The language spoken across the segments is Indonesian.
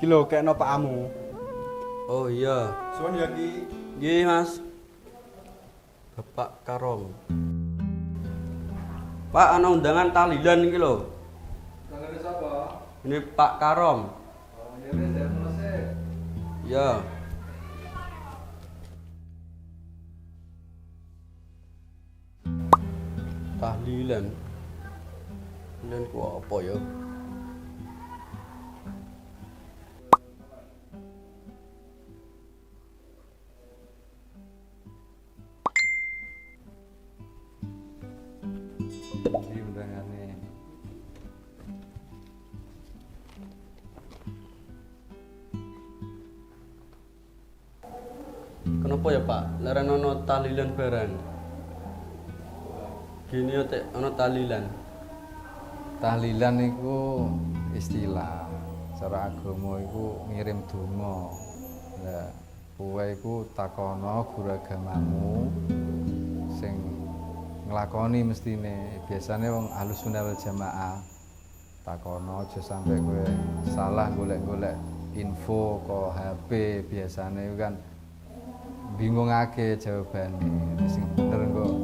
lho kekno pakamu. Oh iya. Suwun ya Ki. Nggih, Mas. Bapak Karom. Pak, ana undangan tahlilan iki lho. Tangane sapa? Ini Pak Karom. Oh, ya wis ya selesai. Ya. Tahlilan. Tahlilan ku apa ya? Iki undangane. Kenapa ya Pak? Leren ana tahlilan barang. Gini ya Tek, ana tahlilan. Tahlilan iku istilah. Cara agama iku ngirim donga. Lah, kowe iku takono guru agamamu sing nglakoni mestine. Biasane wong Ahlussunnah wal Jamaah takono aja sampe kowe salah golek-golek info kok HP biasane kan bingungake jawabane. Sing bener kok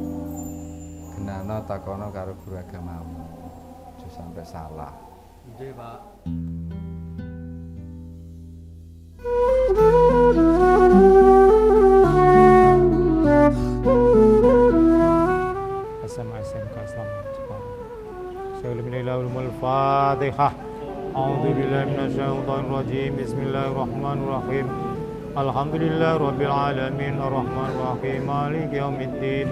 genano takono karo guru agamamu. Aja sampe salah. Nggih, Pak. SMK selamat Jepang. Al-Fatihah. A'udzu billahi minasyaitonir rajim. Bismillahirrahmanirrahim. Alhamdulillahi rabbil alamin arrahmanir rahim maliki yaumiddin.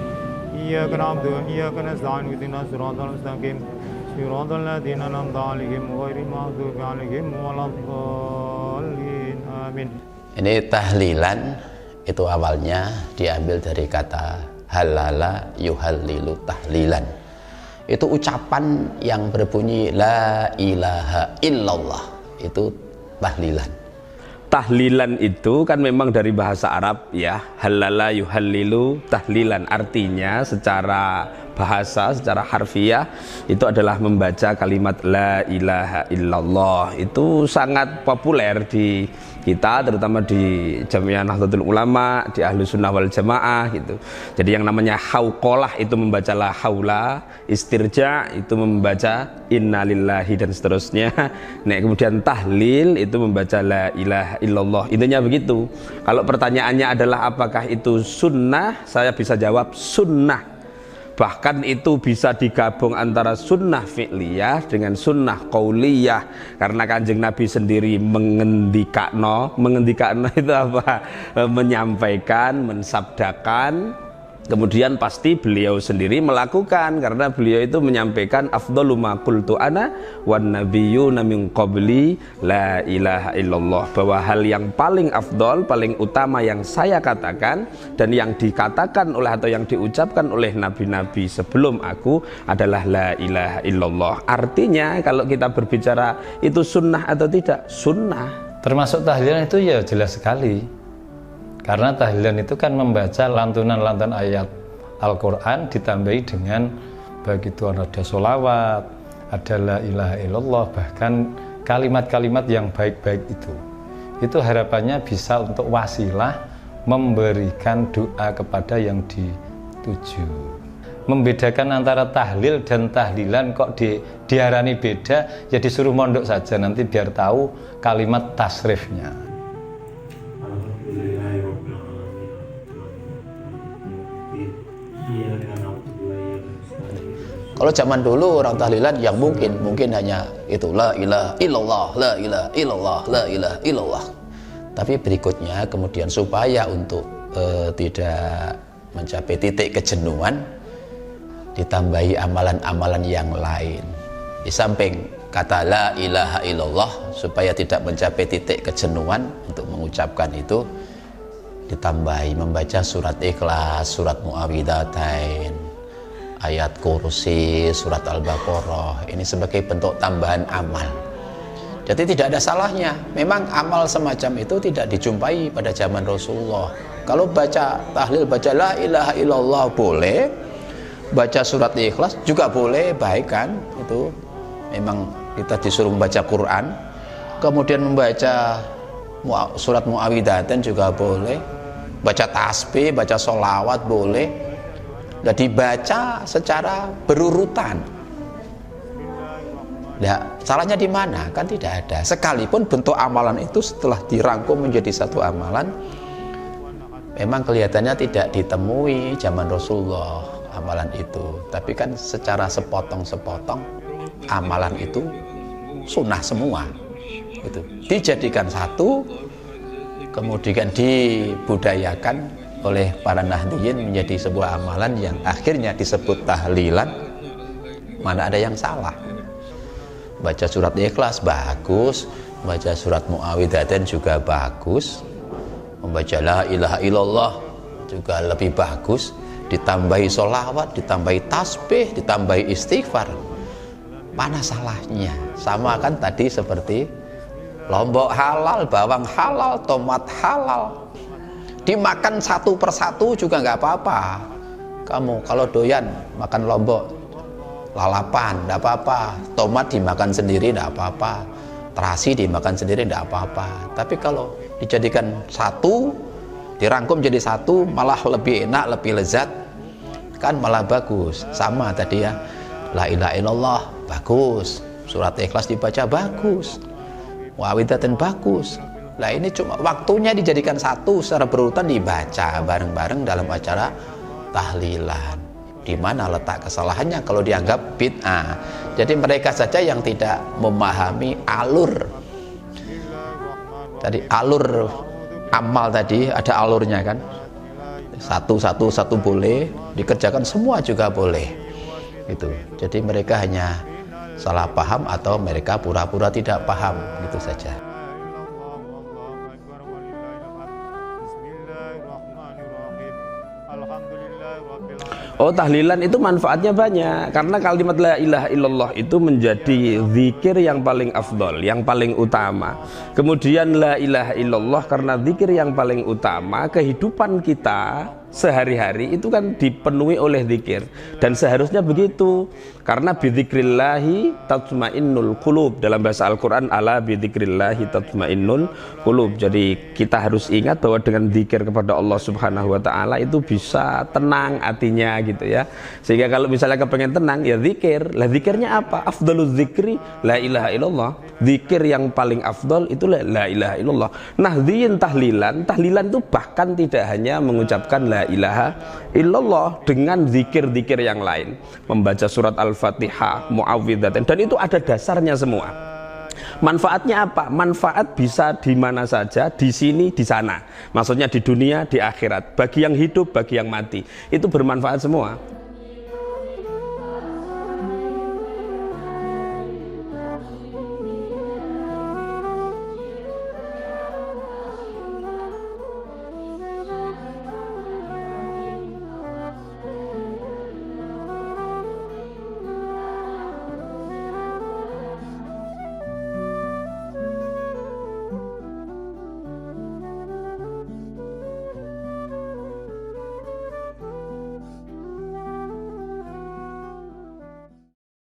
Iyyaka na'budu wa iyyaka nasta'in ihdinas siratal mustaqim. Siratal ladzina an'amta 'alaihim ghairil maghdubi 'alaihim waladdallin. Amin. Ini tahlilan itu awalnya diambil dari kata halala yuhallilu tahlilan. Itu ucapan yang berbunyi la ilaha illallah, itu tahlilan. Tahlilan itu kan memang dari bahasa Arab ya, halala yuhallilu tahlilan, artinya secara bahasa, secara harfiah itu adalah membaca kalimat la ilaha illallah. Itu sangat populer di kita, terutama di Jamiah Nahdlatul Ulama, di Ahlussunnah wal Jamaah gitu. Jadi yang namanya hauqalah itu membaca la haula, istirja itu membaca innalillahi dan seterusnya. Nah, kemudian tahlil itu membaca la ilaha illallah. Intinya begitu. Kalau pertanyaannya adalah apakah itu sunnah, saya bisa jawab sunnah. Bahkan itu bisa digabung antara sunnah fi'liyah dengan sunnah qauliyah, karena Kanjeng Nabi sendiri mengendikakno itu apa? Menyampaikan, mensabdakan. Kemudian pasti beliau sendiri melakukan, karena beliau itu menyampaikan afdhalu ma qultu ana wan nabiyyuna min qabli la ilaha illallah, bahwa hal yang paling afdol, paling utama yang saya katakan dan yang dikatakan oleh atau yang diucapkan oleh nabi-nabi sebelum aku adalah la ilaha illallah. Artinya kalau kita berbicara itu sunnah atau tidak, sunnah. Termasuk tahlilan itu ya jelas sekali. Karena tahlilan itu kan membaca lantunan-lantunan ayat Al-Quran ditambahi dengan baik itu ada sholawat, ada la ilaha illallah, bahkan kalimat-kalimat yang baik-baik itu. Itu harapannya bisa untuk wasilah memberikan doa kepada yang dituju. Membedakan antara tahlil dan tahlilan kok diarani beda, ya disuruh mondok saja nanti biar tahu kalimat tasrifnya. Kalau zaman dulu orang tahlilan yang mungkin hanya itu la ilaha illallah, la ilaha illallah, la ilaha illallah. Tapi berikutnya kemudian supaya untuk tidak mencapai titik kejenuhan, ditambahi amalan-amalan yang lain. Di samping kata la ilaha illallah, supaya tidak mencapai titik kejenuhan untuk mengucapkan itu, ditambahi membaca surat Ikhlas, surat Muawwidzatain, ayat Kursi, surat Al-Baqarah. Ini sebagai bentuk tambahan amal. Jadi tidak ada salahnya. Memang amal semacam itu tidak dijumpai pada zaman Rasulullah. Kalau baca tahlil, baca la ilaha illallah boleh, baca surat Ikhlas juga boleh, baik kan? Itu memang kita disuruh membaca Quran. kemudian membaca surat Muawwidzatain juga boleh, baca tasbih, baca sholawat boleh. Nah, dibaca secara berurutan. Nah, salahnya di mana? Kan tidak ada. Sekalipun bentuk amalan itu setelah dirangkum menjadi satu amalan, memang kelihatannya tidak ditemui zaman Rasulullah amalan itu. Tapi kan secara sepotong-sepotong amalan itu sunnah semua. Itu dijadikan satu, kemudian dibudayakan oleh para Nahdliyin menjadi sebuah amalan yang akhirnya disebut tahlilan. Mana ada yang salah? Baca surat Ikhlas bagus, baca surat Muawwidzatain juga bagus, membaca la ilaha illallah juga lebih bagus, ditambahi sholawat, ditambahi tasbih, ditambahi istighfar. Mana salahnya? Sama kan tadi seperti lombok halal, bawang halal, tomat halal, dimakan satu persatu juga nggak apa-apa. Kamu kalau doyan makan lombok lalapan, tidak apa-apa. Tomat dimakan sendiri, tidak apa-apa. Terasi dimakan sendiri, tidak apa-apa. Tapi kalau dijadikan satu, dirangkum jadi satu, malah lebih enak, lebih lezat, kan malah bagus. Sama tadi ya, la ilaha illallah bagus, surat Ikhlas dibaca bagus, Muawwidzatain bagus. Lah ini cuma waktunya dijadikan satu secara berurutan, dibaca bareng-bareng dalam acara tahlilan. Di mana letak kesalahannya kalau dianggap bid'ah? Jadi mereka saja yang tidak memahami alur. Tadi alur amal tadi ada alurnya kan? Satu boleh, dikerjakan semua juga boleh. Gitu. Jadi mereka hanya salah paham atau mereka pura-pura tidak paham, gitu saja. Oh, tahlilan itu manfaatnya banyak, karena kalimat la ilaha illallah itu menjadi zikir yang paling afdol, yang paling utama. Kemudian la ilaha illallah karena zikir yang paling utama, kehidupan kita sehari-hari itu kan dipenuhi oleh zikir, dan seharusnya begitu, karena bidzikrillahi tatmainnul qulub, dalam bahasa Al-Quran ala bidzikrillahi tatmainnul qulub. Jadi kita harus ingat bahwa dengan zikir kepada Allah Subhanahu wa taala itu bisa tenang hatinya gitu ya. Sehingga kalau misalnya kepengen tenang ya zikir. Lah zikirnya apa? Afdaluz zikri la ilaha illallah. Zikir yang paling afdal itu la ilaha illallah. Nahdliyin tahlilan itu bahkan tidak hanya mengucapkan la ilaha illallah dengan zikir-zikir yang lain, membaca surat Al-Fatihah, Muawwidzatain, dan itu ada dasarnya semua. Manfaatnya apa? Manfaat bisa di mana saja, di sini, di sana. Maksudnya di dunia, di akhirat. Bagi yang hidup, bagi yang mati. Itu bermanfaat semua.